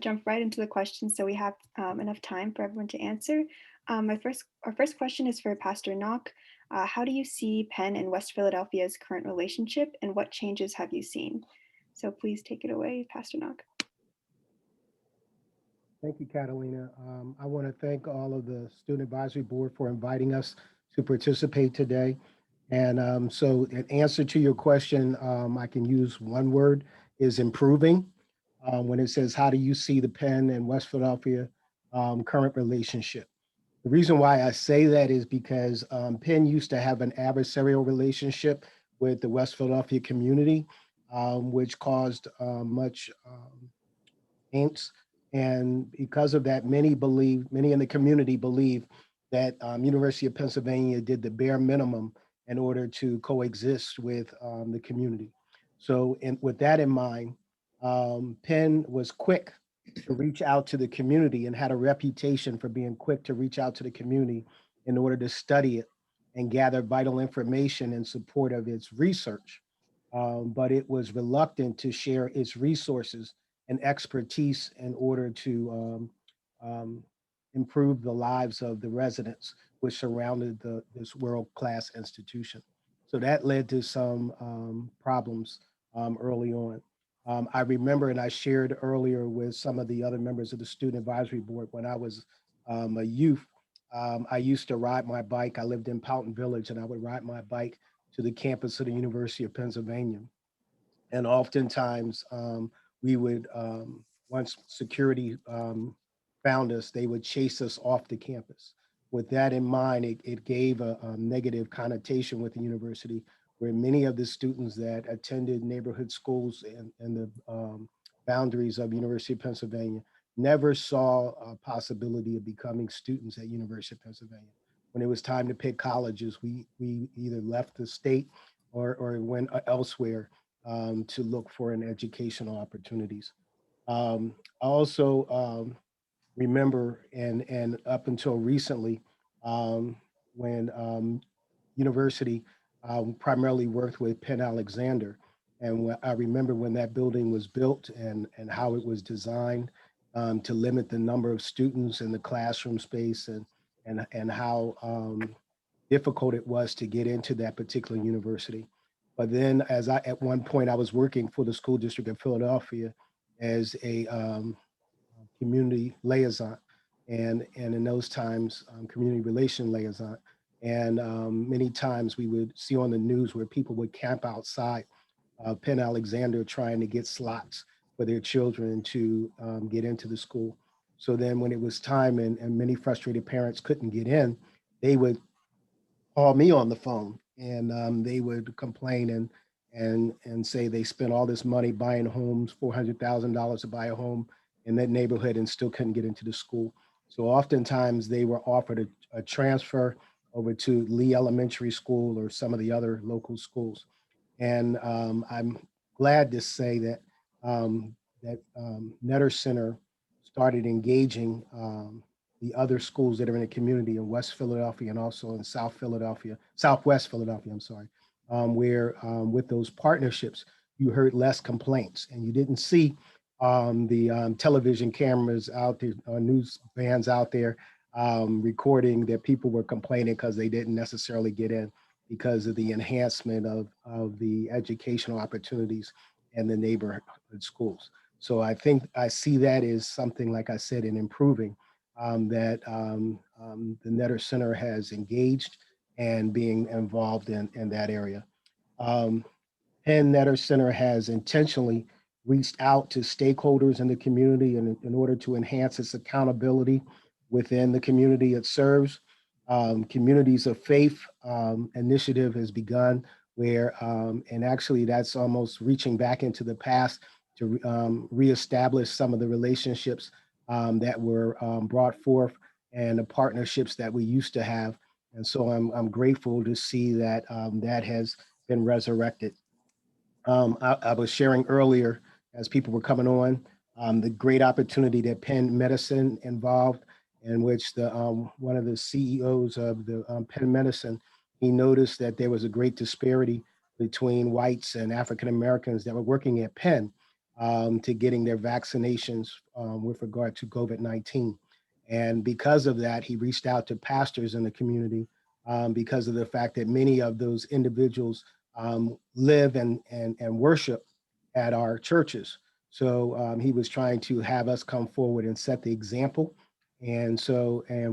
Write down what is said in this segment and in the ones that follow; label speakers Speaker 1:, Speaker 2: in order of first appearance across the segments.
Speaker 1: jump right into the questions so we have enough time for everyone to answer. Our first question is for Pastor Knock. How do you see Penn and West Philadelphia's current relationship, and what changes have you seen? So please take it away, Pastor Knock.
Speaker 2: Thank you, Catalina. I want to thank all of the Student Advisory Board for inviting us to participate today. And so in answer to your question, I can use one word is improving. When it says, how do you see the Penn and West Philadelphia current relationship? The reason why I say that is because Penn used to have an adversarial relationship with the West Philadelphia community, which caused much angst. And because of that, many in the community believe that University of Pennsylvania did the bare minimum in order to coexist with the community. So with that in mind, Penn was quick to reach out to the community and had a reputation for being quick to reach out to the community in order to study it and gather vital information in support of its research. But it was reluctant to share its resources and expertise in order to um, improve the lives of the residents which surrounded this world-class institution. So that led to some problems early on. I remember, and I shared earlier with some of the other members of the Student Advisory Board, when I was a youth, I used to ride my bike. I lived in Poughton Village, and I would ride my bike to the campus of the University of Pennsylvania. And oftentimes, we would, once security found us, they would chase us off the campus. With that in mind, it gave a negative connotation with the university, where many of the students that attended neighborhood schools in the boundaries of University of Pennsylvania never saw a possibility of becoming students at University of Pennsylvania. When it was time to pick colleges, we either left the state or went elsewhere to look for an educational opportunities. I also remember, and up until recently, when university primarily worked with Penn Alexander. And I remember when that building was built and how it was designed to limit the number of students in the classroom space and how difficult it was to get into that particular university. But then at one point, I was working for the school district of Philadelphia as a community liaison, and in those times, community relation liaison. And many times we would see on the news where people would camp outside Penn Alexander trying to get slots for their children to get into the school. So then when it was time and many frustrated parents couldn't get in, they would call me on the phone and they would complain and say they spent all this money buying homes, $400,000 to buy a home in that neighborhood and still couldn't get into the school. So oftentimes they were offered a transfer over to Lee Elementary School or some of the other local schools. And I'm glad to say that Netter Center started engaging the other schools that are in the community in West Philadelphia and also in South Philadelphia, Southwest Philadelphia, I'm sorry, where with those partnerships, you heard less complaints and you didn't see the television cameras out there, news vans out there recording that people were complaining because they didn't necessarily get in because of the enhancement of the educational opportunities and the neighborhood schools. So I think I see that as something, like I said, in improving that the Netter Center has engaged and being involved in that area. Um, Penn Netter Center has intentionally reached out to stakeholders in the community in order to enhance its accountability within the community it serves. Communities of Faith initiative has begun where, and actually that's almost reaching back into the past to reestablish some of the relationships that were brought forth and the partnerships that we used to have. And so I'm grateful to see that that has been resurrected. I was sharing earlier as people were coming on the great opportunity that Penn Medicine involved, in which the one of the CEOs of the Penn Medicine, he noticed that there was a great disparity between whites and African Americans that were working at Penn. to getting their vaccinations with regard to COVID-19. And because of that, he reached out to pastors in the community because of the fact that many of those individuals live and worship at our churches. So he was trying to have us come forward and set the example. And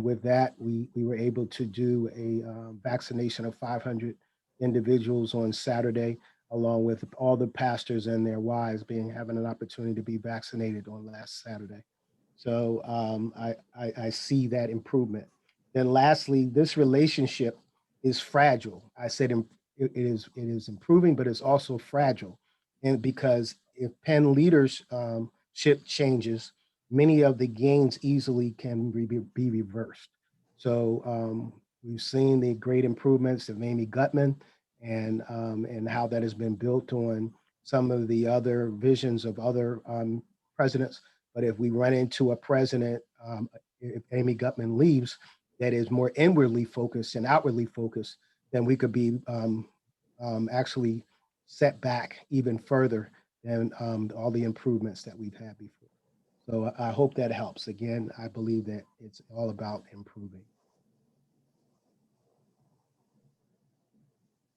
Speaker 2: with that, we were able to do a vaccination of 500 individuals on Saturday, along with all the pastors and their wives having an opportunity to be vaccinated on last Saturday. So I see that improvement. Then lastly, this relationship is fragile. I said it is improving, but it's also fragile. And because if Penn leadership changes, many of the gains easily can be reversed. So we've seen the great improvements of Amy Gutman and how that has been built on some of the other visions of other presidents. But if we run into a president, if Amy Gutman leaves, that is more inwardly focused and outwardly focused, then we could be actually set back even further than all the improvements that we've had before. So I hope that helps. Again, I believe that it's all about improving.